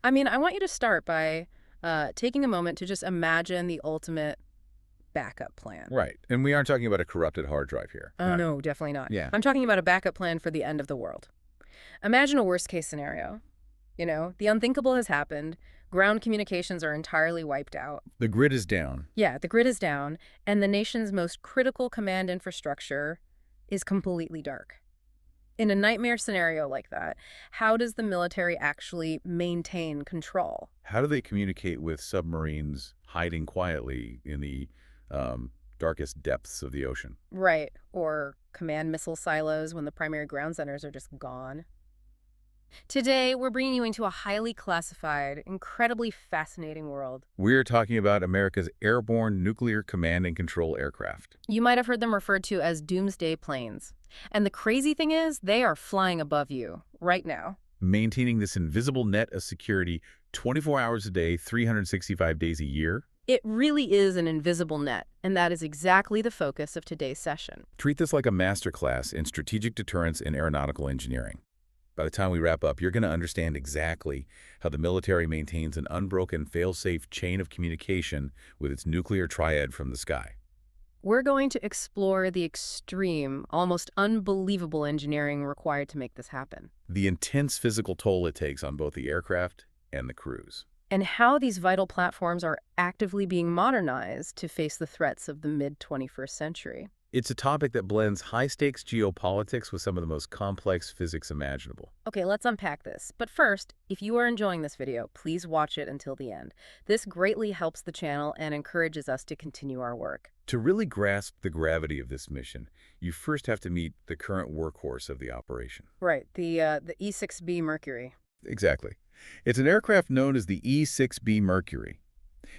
I mean, I want you to start by taking a moment to just imagine the ultimate backup plan. Right. And we aren't talking about a corrupted hard drive here. Oh, no, definitely not. Yeah. I'm talking about a backup plan for the end of the world. Imagine a worst case scenario. You know, the unthinkable has happened. Ground communications are entirely wiped out. The grid is down. Yeah, the grid is down, and the nation's most critical command infrastructure is completely dark. In a nightmare scenario like that, how does the military actually maintain control? How do they communicate with submarines hiding quietly in the darkest depths of the ocean? Right, or command missile silos when the primary ground centers are just gone. Today, we're bringing you into a highly classified, incredibly fascinating world. We're talking about America's airborne nuclear command and control aircraft. You might have heard them referred to as doomsday planes. And the crazy thing is, they are flying above you right now. Maintaining this invisible net of security 24 hours a day, 365 days a year. It really is an invisible net, and that is exactly the focus of today's session. Treat this like a masterclass in strategic deterrence and aeronautical engineering. By the time we wrap up, you're going to understand exactly how the military maintains an unbroken, fail-safe chain of communication with its nuclear triad from the sky. We're going to explore the extreme, almost unbelievable engineering required to make this happen, The intense physical toll it takes on both the aircraft and the crews. and how these vital platforms are actively being modernized to face the threats of the mid-21st century. It's a topic that blends high-stakes geopolitics with some of the most complex physics imaginable. Okay, let's unpack this. But first, if you are enjoying this video, please watch it until the end. This greatly helps the channel and encourages us to continue our work. To really grasp the gravity of this mission, you first have to meet the current workhorse of the operation. Right, the E-6B Mercury. Exactly. It's an aircraft known as the E-6B Mercury.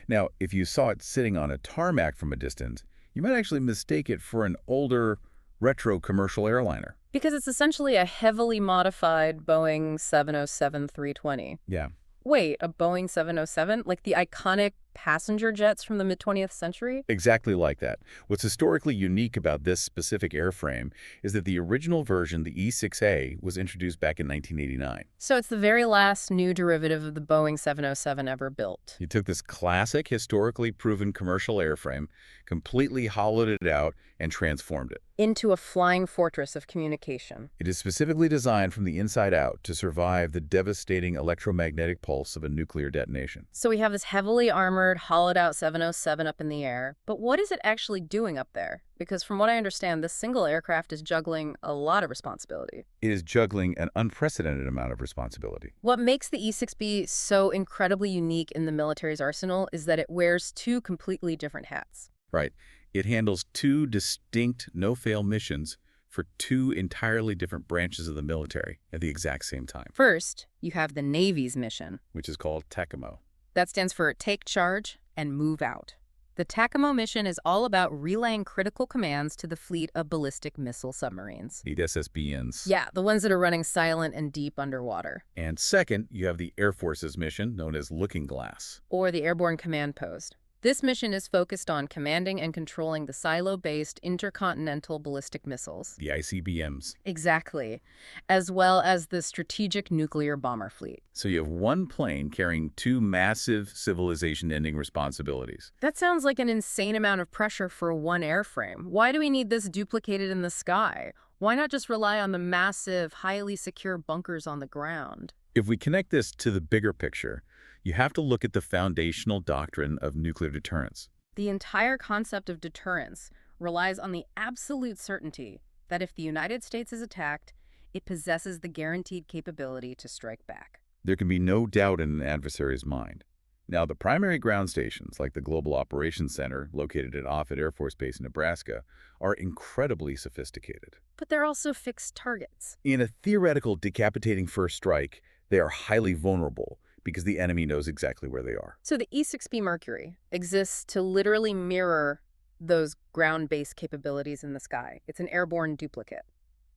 Now, if you saw it sitting on a tarmac from a distance, you might actually mistake it for an older, retro commercial airliner. Because it's essentially a heavily modified Boeing 707-320. Yeah. Wait, a Boeing 707? Like the iconic passenger jets from the mid-20th century? Exactly like that. What's historically unique about this specific airframe is that the original version, the E-6A, was introduced back in 1989. So it's the very last new derivative of the Boeing 707 ever built. He took this classic, historically proven commercial airframe, completely hollowed it out, and transformed it. Into a flying fortress of communication. It is specifically designed from the inside out to survive the devastating electromagnetic pulse of a nuclear detonation. So we have this heavily armored, hollowed-out 707 up in the air. But what is it actually doing up there? Because from what I understand, this single aircraft is juggling a lot of responsibility. It is juggling an unprecedented amount of responsibility. What makes the E-6B so incredibly unique in the military's arsenal is that it wears two completely different hats. Right. It handles two distinct no-fail missions for two entirely different branches of the military at the exact same time, First, you have the Navy's mission. which is called TACAMO. That stands for Take Charge and Move Out. The TACAMO mission is all about relaying critical commands to the fleet of ballistic missile submarines. The SSBNs. Yeah, the ones that are running silent and deep underwater. And second, you have the Air Force's mission, known as Looking Glass. Or the Airborne Command Post. This mission is focused on commanding and controlling the silo-based intercontinental ballistic missiles. The ICBMs. Exactly. As well as the strategic nuclear bomber fleet. So you have one plane carrying two massive civilization-ending responsibilities. That sounds like an insane amount of pressure for one airframe. Why do we need this duplicated in the sky? Why not just rely on the massive, highly secure bunkers on the ground? If we connect this to the bigger picture, you have to look at the foundational doctrine of nuclear deterrence. The entire concept of deterrence relies on the absolute certainty that if the United States is attacked, it possesses the guaranteed capability to strike back. There can be no doubt in an adversary's mind. Now, the primary ground stations, like the Global Operations Center, located at Offutt Air Force Base in Nebraska, are incredibly sophisticated. But they're also fixed targets. In a theoretical decapitating first strike, they are highly vulnerable because the enemy knows exactly where they are. So the E-6B Mercury exists to literally mirror those ground-based capabilities in the sky. It's an airborne duplicate.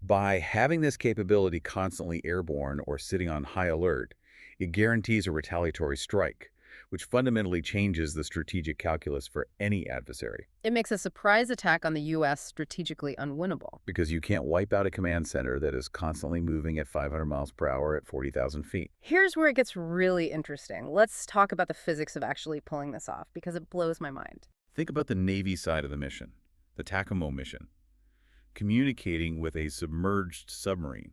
By having this capability constantly airborne or sitting on high alert, it guarantees a retaliatory strike, which fundamentally changes the strategic calculus for any adversary. It makes a surprise attack on the U.S. strategically unwinnable. Because you can't wipe out a command center that is constantly moving at 500 miles per hour at 40,000 feet. Here's where it gets really interesting. Let's talk about the physics of actually pulling this off, because it blows my mind. Think about the Navy side of the mission, the TACAMO mission, communicating with a submerged submarine.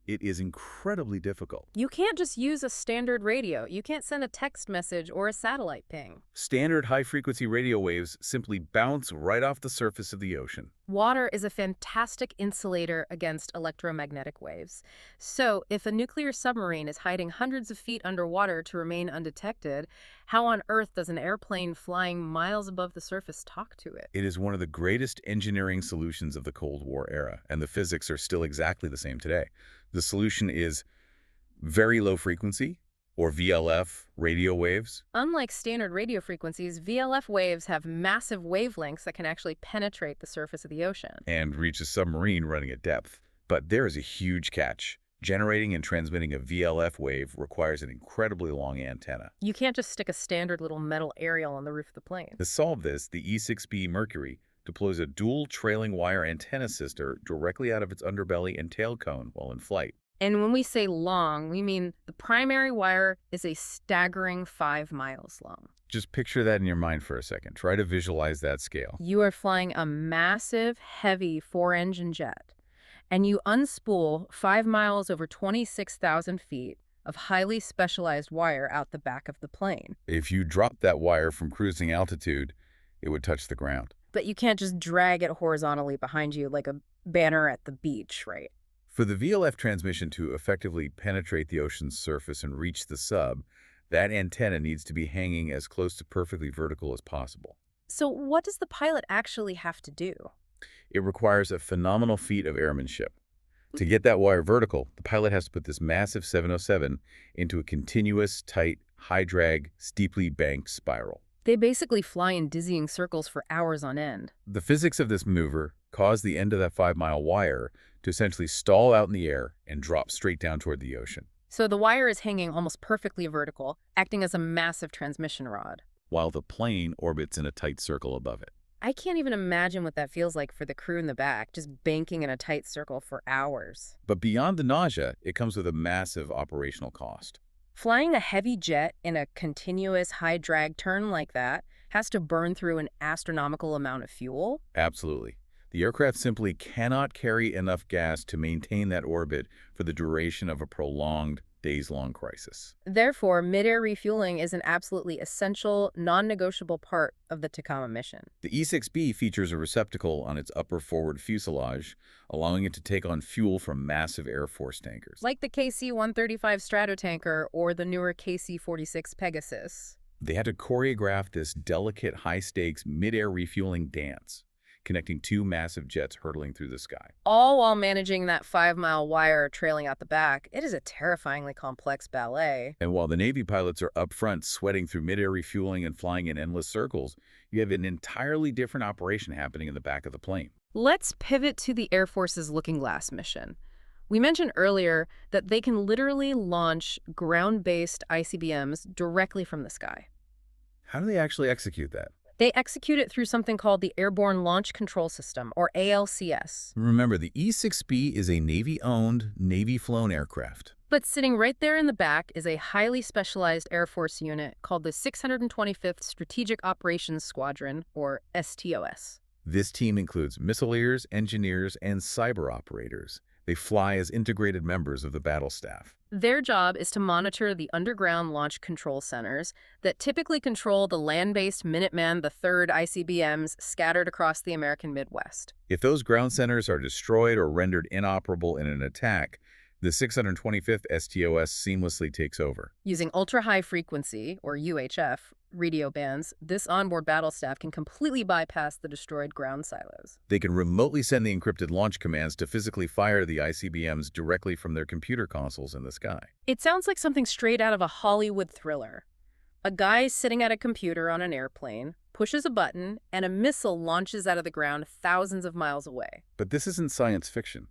It is incredibly difficult. You can't just use a standard radio. You can't send a text message or a satellite ping. Standard high-frequency radio waves simply bounce right off the surface of the ocean. Water is a fantastic insulator against electromagnetic waves. So, if a nuclear submarine is hiding hundreds of feet underwater to remain undetected, how on earth does an airplane flying miles above the surface talk to it? It is one of the greatest engineering solutions of the Cold War era, and the physics are still exactly the same today. The solution is very low frequency, or VLF, radio waves. Unlike standard radio frequencies, VLF waves have massive wavelengths that can actually penetrate the surface of the ocean. And reach a submarine running at depth. But there is a huge catch. Generating and transmitting a VLF wave requires an incredibly long antenna. You can't just stick a standard little metal aerial on the roof of the plane. To solve this, the E-6B Mercury deploys a dual trailing wire antenna system directly out of its underbelly and tail cone while in flight. And when we say long, we mean the primary wire is a staggering 5 miles long. Just picture that in your mind for a second. Try to visualize that scale. You are flying a massive, heavy 4-engine jet, and you unspool 5 miles over 26,000 feet of highly specialized wire out the back of the plane. If you drop that wire from cruising altitude, it would touch the ground. But you can't just drag it horizontally behind you like a banner at the beach, right? For the VLF transmission to effectively penetrate the ocean's surface and reach the sub, that antenna needs to be hanging as close to perfectly vertical as possible. So what does the pilot actually have to do? It requires a phenomenal feat of airmanship. To get that wire vertical, the pilot has to put this massive 707 into a continuous, tight, high-drag, steeply banked spiral. They basically fly in dizzying circles for hours on end. The physics of this maneuver cause the end of that 5-mile wire to essentially stall out in the air and drop straight down toward the ocean. So the wire is hanging almost perfectly vertical, acting as a massive transmission rod, while the plane orbits in a tight circle above it. I can't even imagine what that feels like for the crew in the back, just banking in a tight circle for hours. But beyond the nausea, it comes with a massive operational cost. Flying a heavy jet in a continuous high-drag turn like that has to burn through an astronomical amount of fuel. Absolutely. The aircraft simply cannot carry enough gas to maintain that orbit for the duration of a prolonged, days-long crisis. Therefore, mid-air refueling is an absolutely essential, non-negotiable part of the TACAMO mission. The E-6B features a receptacle on its upper forward fuselage, allowing it to take on fuel from massive Air Force tankers. Like the KC-135 Stratotanker or the newer KC-46 Pegasus. They had to choreograph this delicate, high-stakes, mid-air refueling dance, connecting two massive jets hurtling through the sky. All while managing that 5-mile wire trailing out the back. It is a terrifyingly complex ballet. And while the Navy pilots are up front sweating through mid-air refueling and flying in endless circles, you have an entirely different operation happening in the back of the plane. Let's pivot to the Air Force's Looking Glass mission. We mentioned earlier that they can literally launch ground-based ICBMs directly from the sky. How do they actually execute that? They execute it through something called the Airborne Launch Control System, or ALCS. Remember, the E-6B is a Navy-owned, Navy-flown aircraft. But sitting right there in the back is a highly specialized Air Force unit called the 625th Strategic Operations Squadron, or STOS. This team includes missileers, engineers, and cyber operators. They fly as integrated members of the battle staff. Their job is to monitor the underground launch control centers that typically control the land-based Minuteman III ICBMs scattered across the American Midwest. If those ground centers are destroyed or rendered inoperable in an attack, the 625th STOS seamlessly takes over. Using ultra-high frequency, or UHF, radio bands, this onboard battle staff can completely bypass the destroyed ground silos. They can remotely send the encrypted launch commands to physically fire the ICBMs directly from their computer consoles in the sky. It sounds like something straight out of a Hollywood thriller. A guy sitting at a computer on an airplane, pushes a button, and a missile launches out of the ground thousands of miles away. But this isn't science fiction.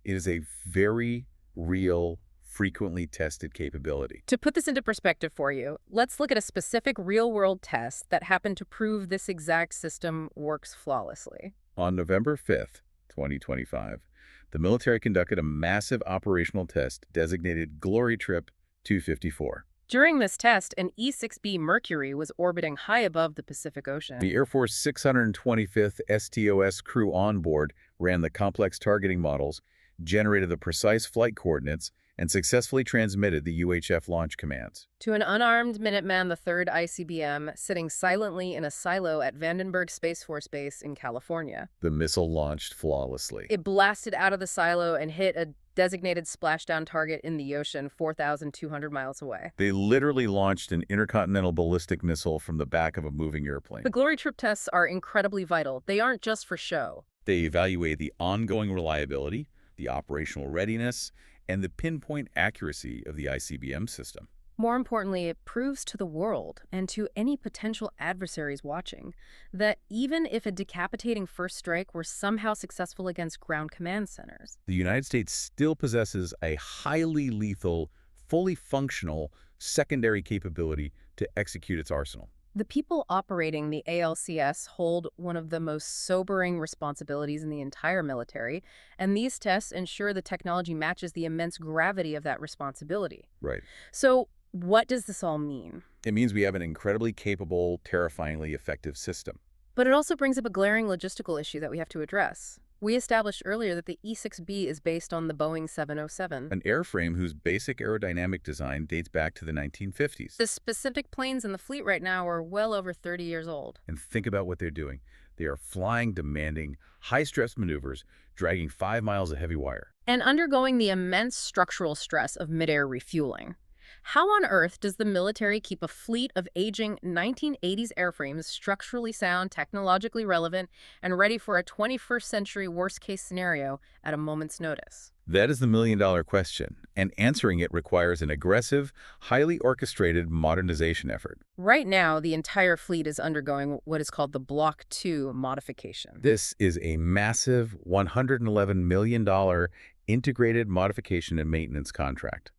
It is a very real, frequently tested capability. To put this into perspective for you, let's look at a specific real-world test that happened to prove this exact system works flawlessly. On November 5th, 2025, the military conducted a massive operational test designated Glory Trip 254. During this test, an E-6B Mercury was orbiting high above the Pacific Ocean. The Air Force 625th STOS crew on board ran the complex targeting models, generated the precise flight coordinates, and successfully transmitted the UHF launch commands to an unarmed Minuteman III ICBM sitting silently in a silo at Vandenberg Space Force Base in California. The missile launched flawlessly. It blasted out of the silo and hit a designated splashdown target in the ocean 4,200 miles away. They literally launched an intercontinental ballistic missile from the back of a moving airplane. The Glory Trip tests are incredibly vital. They aren't just for show. They evaluate the ongoing reliability, the operational readiness, and the pinpoint accuracy of the ICBM system. More importantly, it proves to the world and to any potential adversaries watching that even if a decapitating first strike were somehow successful against ground command centers, the United States still possesses a highly lethal, fully functional secondary capability to execute its arsenal. the people operating the ALCS hold one of the most sobering responsibilities in the entire military, and these tests ensure the technology matches the immense gravity of that responsibility. Right. So, what does this all mean? It means we have an incredibly capable, terrifyingly effective system. But it also brings up a glaring logistical issue that we have to address. We established earlier that the E-6B is based on the Boeing 707. An airframe whose basic aerodynamic design dates back to the 1950s. The specific planes in the fleet right now are well over 30 years old. And think about what they're doing. They are flying demanding, high-stress maneuvers, dragging 5 miles of heavy wire. And undergoing the immense structural stress of mid-air refueling. How on earth does the military keep a fleet of aging 1980s airframes structurally sound, technologically relevant, and ready for a 21st century worst-case scenario at a moment's notice? That is the million-dollar question, and answering it requires an aggressive, highly orchestrated modernization effort. Right now, the entire fleet is undergoing what is called the Block 2 modification. This is a massive $111 million integrated modification and maintenance contract,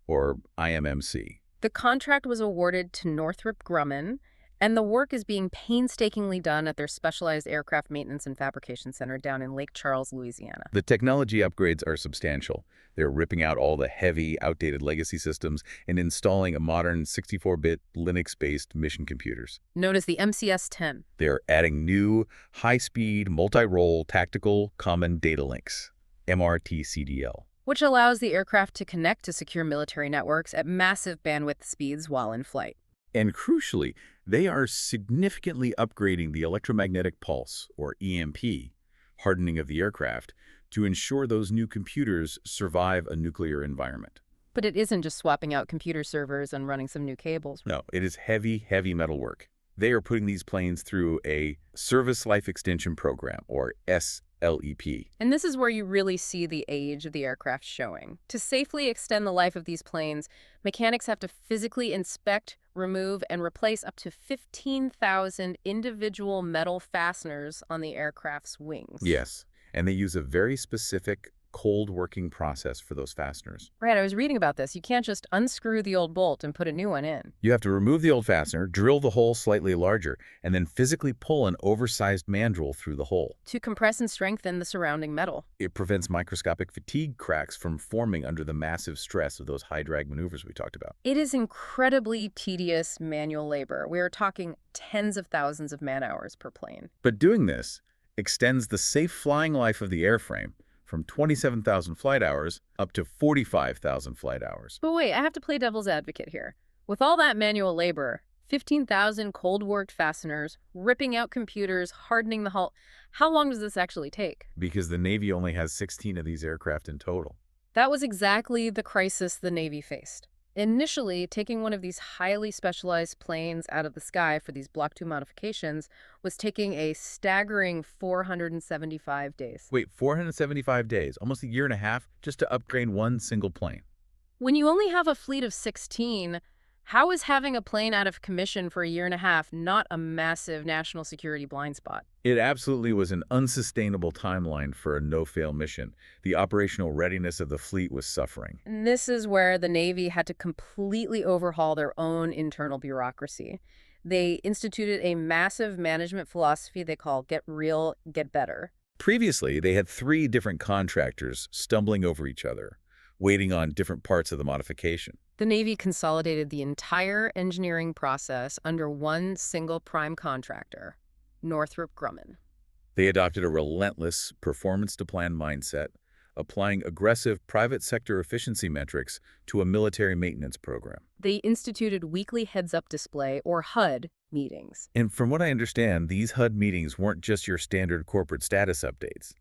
or IMMC. The contract was awarded to Northrop Grumman, and the work is being painstakingly done at their specialized aircraft maintenance and fabrication center down in Lake Charles, Louisiana. The technology upgrades are substantial. They're ripping out all the heavy, outdated legacy systems and installing a modern 64-bit Linux-based mission computers. Known as the MCS-10. They're adding new, high-speed, multi-role tactical common data links, MRTCDL. Which allows the aircraft to connect to secure military networks at massive bandwidth speeds while in flight. And crucially, they are significantly upgrading the electromagnetic pulse, or EMP, hardening of the aircraft to ensure those new computers survive a nuclear environment. But it isn't just swapping out computer servers and running some new cables. No, it is heavy, heavy metal work. They are putting these planes through a Service Life Extension Program, or SLEP. And this is where you really see the age of the aircraft showing. To safely extend the life of these planes, mechanics have to physically inspect, remove, and replace up to 15,000 individual metal fasteners on the aircraft's wings. Yes, and they use a very specific cold working process for those fasteners. Right, I was reading about this. You can't just unscrew the old bolt and put a new one in. You have to remove the old fastener, drill the hole slightly larger, and then physically pull an oversized mandrel through the hole. To compress and strengthen the surrounding metal. It prevents microscopic fatigue cracks from forming under the massive stress of those high-drag maneuvers we talked about. It is incredibly tedious manual labor. We are talking tens of thousands of man-hours per plane. But doing this extends the safe flying life of the airframe from 27,000 flight hours up to 45,000 flight hours. But wait, I have to play devil's advocate here. With all that manual labor, 15,000 cold-worked fasteners, ripping out computers, hardening the hull, how long does this actually take? Because the Navy only has 16 of these aircraft in total. That was exactly the crisis the Navy faced. Initially, taking one of these highly specialized planes out of the sky for these Block 2 modifications was taking a staggering 475 days. Wait, 475 days, almost a year and a half, just to upgrade one single plane. When you only have a fleet of 16, How is having a plane out of commission for a year and a half not a massive national security blind spot? It absolutely was an unsustainable timeline for a no-fail mission. The operational readiness of the fleet was suffering. And this is where the Navy had to completely overhaul their own internal bureaucracy. They instituted a massive management philosophy they call get real, get better. Previously, they had three different contractors stumbling over each other, waiting on different parts of the modification. The Navy consolidated the entire engineering process under one single prime contractor, Northrop Grumman. They adopted a relentless, performance-to-plan mindset, applying aggressive private sector efficiency metrics to a military maintenance program. They instituted weekly heads-up display, or HUD, meetings. And from what I understand, these HUD meetings weren't just your standard corporate status updates.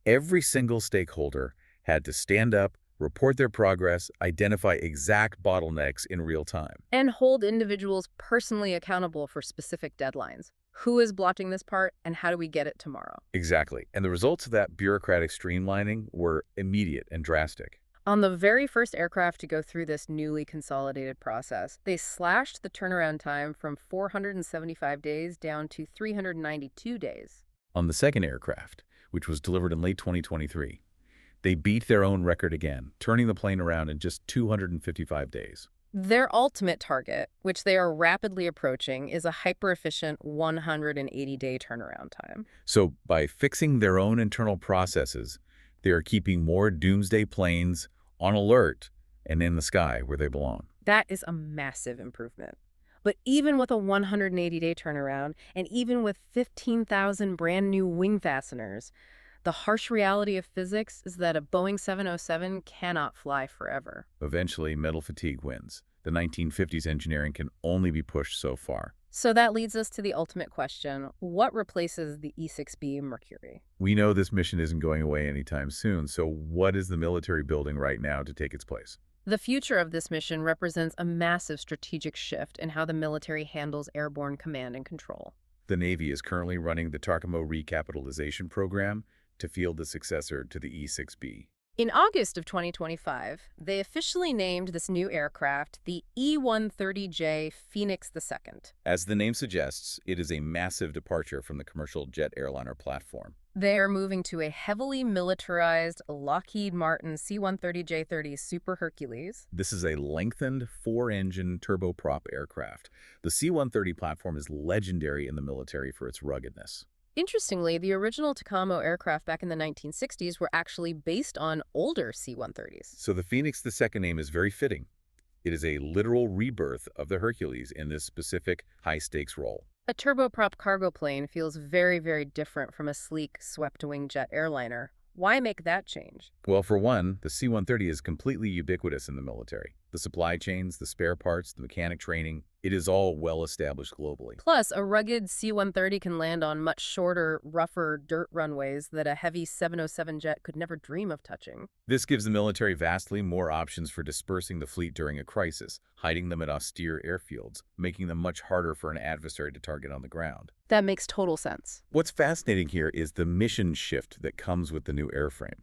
Every single stakeholder had to stand up, report their progress, identify exact bottlenecks in real time. And hold individuals personally accountable for specific deadlines. Who is blocking this part, and how do we get it tomorrow? Exactly. And the results of that bureaucratic streamlining were immediate and drastic. On the very first aircraft to go through this newly consolidated process, they slashed the turnaround time from 475 days down to 392 days. On the second aircraft, which was delivered in late 2023, they beat their own record again, turning the plane around in just 255 days. Their ultimate target, which they are rapidly approaching, is a hyper-efficient 180-day turnaround time. So by fixing their own internal processes, they are keeping more doomsday planes on alert and in the sky where they belong. That is a massive improvement. But even with a 180-day turnaround, and even with 15,000 brand new wing fasteners, the harsh reality of physics is that a Boeing 707 cannot fly forever. Eventually, metal fatigue wins. The 1950s engineering can only be pushed so far. So that leads us to the ultimate question: what replaces the E-6B Mercury? We know this mission isn't going away anytime soon, so what is the military building right now to take its place? The future of this mission represents a massive strategic shift in how the military handles airborne command and control. The Navy is currently running the TACAMO recapitalization program to field the successor to the E-6B. In August of 2025, they officially named this new aircraft the E-130J Phoenix II. As the name suggests, it is a massive departure from the commercial jet airliner platform. They are moving to a heavily militarized Lockheed Martin C-130J-30 Super Hercules. This is a lengthened four-engine turboprop aircraft. The C-130 platform is legendary in the military for its ruggedness. Interestingly, the original TACAMO aircraft back in the 1960s were actually based on older C-130s. So the Phoenix II name is very fitting. It is a literal rebirth of the Hercules in this specific high-stakes role. A turboprop cargo plane feels very, very different from a sleek, swept-wing jet airliner. Why make that change? Well, for one, the C-130 is completely ubiquitous in the military. The supply chains, the spare parts, the mechanic training, it is all well established globally. Plus, a rugged C-130 can land on much shorter, rougher dirt runways that a heavy 707 jet could never dream of touching. This gives the military vastly more options for dispersing the fleet during a crisis, hiding them at austere airfields, making them much harder for an adversary to target on the ground. That makes total sense. What's fascinating here is the mission shift that comes with the new airframe.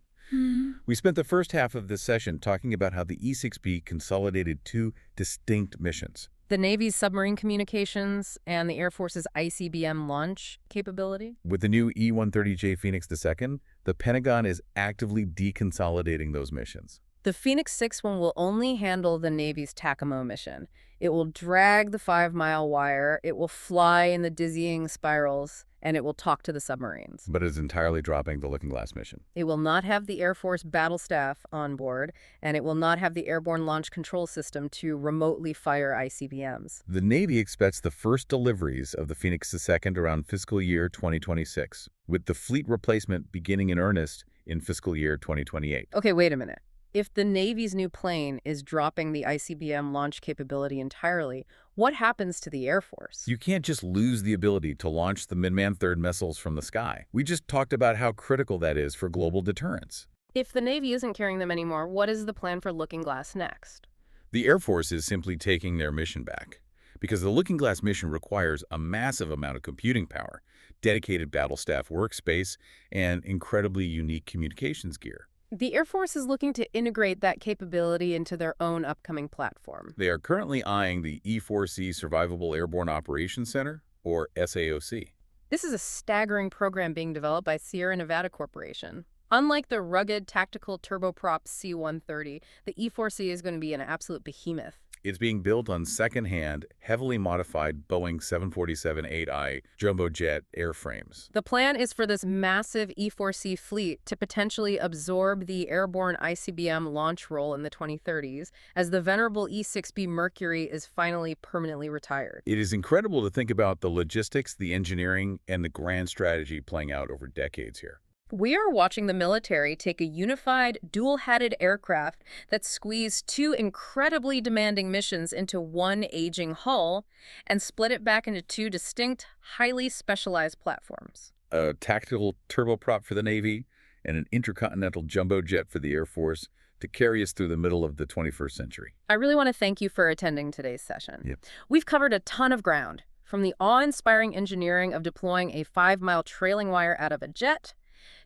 We spent the first half of this session talking about how the E-6B consolidated two distinct missions. The Navy's submarine communications and the Air Force's ICBM launch capability. With the new E-130J Phoenix II, the Pentagon is actively deconsolidating those missions. The Phoenix 6 one will only handle the Navy's TACAMO mission. It will drag the 5-mile wire, it will fly in the dizzying spirals, and it will talk to the submarines. But it's entirely dropping the Looking Glass mission. It will not have the Air Force battle staff on board, and it will not have the Airborne Launch Control System to remotely fire ICBMs. The Navy expects the first deliveries of the Phoenix II around fiscal year 2026, with the fleet replacement beginning in earnest in fiscal year 2028. Okay, wait a minute. If the Navy's new plane is dropping the ICBM launch capability entirely, what happens to the Air Force? You can't just lose the ability to launch the Midman third missiles from the sky. We just talked about how critical that is for global deterrence. If the Navy isn't carrying them anymore, what is the plan for Looking Glass next? The Air Force is simply taking their mission back, because the Looking Glass mission requires a massive amount of computing power, dedicated battle staff workspace, and incredibly unique communications gear. The Air Force is looking to integrate that capability into their own upcoming platform. They are currently eyeing the E-4C Survivable Airborne Operations Center, or SAOC. This is a staggering program being developed by Sierra Nevada Corporation. Unlike the rugged tactical turboprop C-130, the E-4C is going to be an absolute behemoth. It's being built on second-hand, heavily modified Boeing 747-8i jumbo jet airframes. The plan is for this massive E-4C fleet to potentially absorb the Airborne ICBM launch role in the 2030s, as the venerable E-6B Mercury is finally permanently retired. It is incredible to think about the logistics, the engineering, and the grand strategy playing out over decades here. We are watching the military take a unified, dual-hatted aircraft that squeezed two incredibly demanding missions into one aging hull and split it back into two distinct, highly specialized platforms. A tactical turboprop for the Navy and an intercontinental jumbo jet for the Air Force to carry us through the middle of the 21st century. I really want to thank you for attending today's session. Yep. We've covered a ton of ground, from the awe-inspiring engineering of deploying a 5-mile trailing wire out of a jet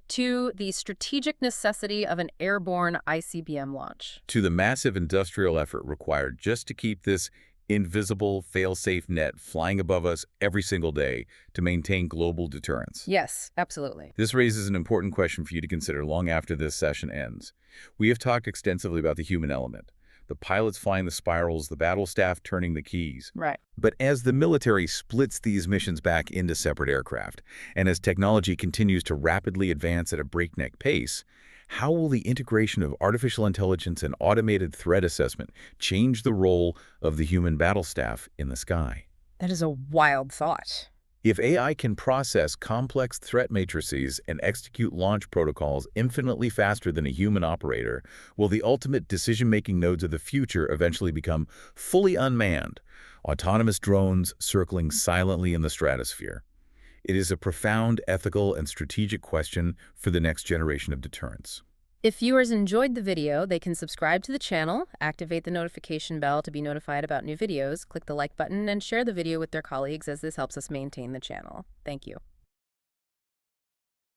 to the strategic necessity of an airborne ICBM launch. To the massive industrial effort required just to keep this invisible, fail-safe net flying above us every single day to maintain global deterrence. Yes, absolutely. This raises an important question for you to consider long after this session ends. We have talked extensively about the human element, the pilots flying the spirals, the battle staff turning the keys. Right. But as the military splits these missions back into separate aircraft, and as technology continues to rapidly advance at a breakneck pace, how will the integration of artificial intelligence and automated threat assessment change the role of the human battle staff in the sky? That is a wild thought. If AI can process complex threat matrices and execute launch protocols infinitely faster than a human operator, will the ultimate decision-making nodes of the future eventually become fully unmanned, autonomous drones circling silently in the stratosphere? It is a profound ethical and strategic question for the next generation of deterrence. If viewers enjoyed the video, they can subscribe to the channel, activate the notification bell to be notified about new videos, click the like button, and share the video with their colleagues as this helps us maintain the channel. Thank you.